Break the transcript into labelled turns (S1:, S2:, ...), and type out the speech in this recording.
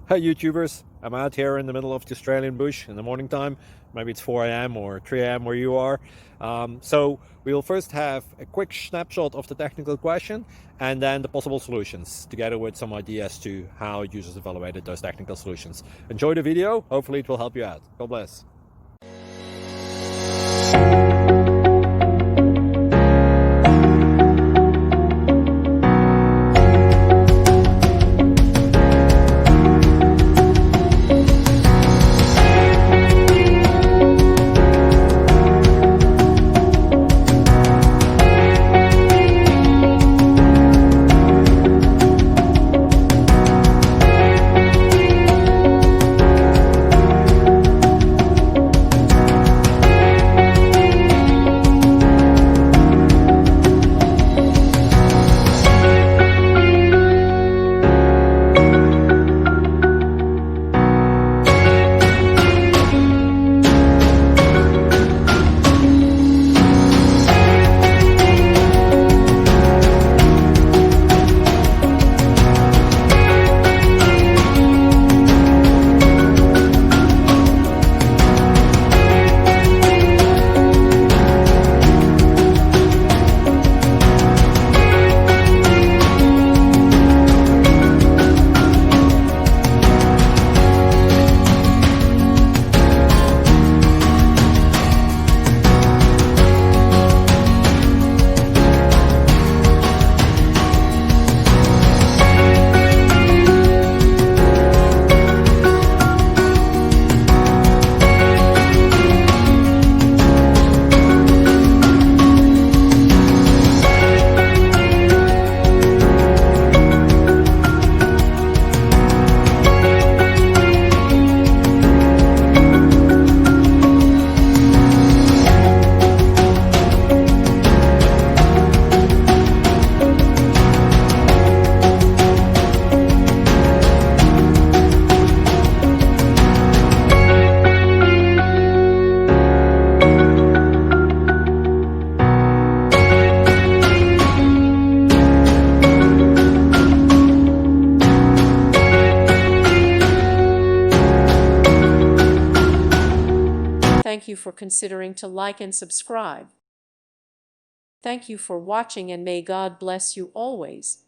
S1: Hi YouTubers, I'm out here in the middle of the Australian bush in the morning time. Maybe it's 4 a.m. or 3 a.m. where you are. So we will first have a quick snapshot of the technical question and then the possible solutions, together with some ideas to how users evaluated those technical solutions. Enjoy the video, hopefully it will help you out. God bless.
S2: Thank you for considering to like and subscribe. Thank you for watching, and may God bless you always.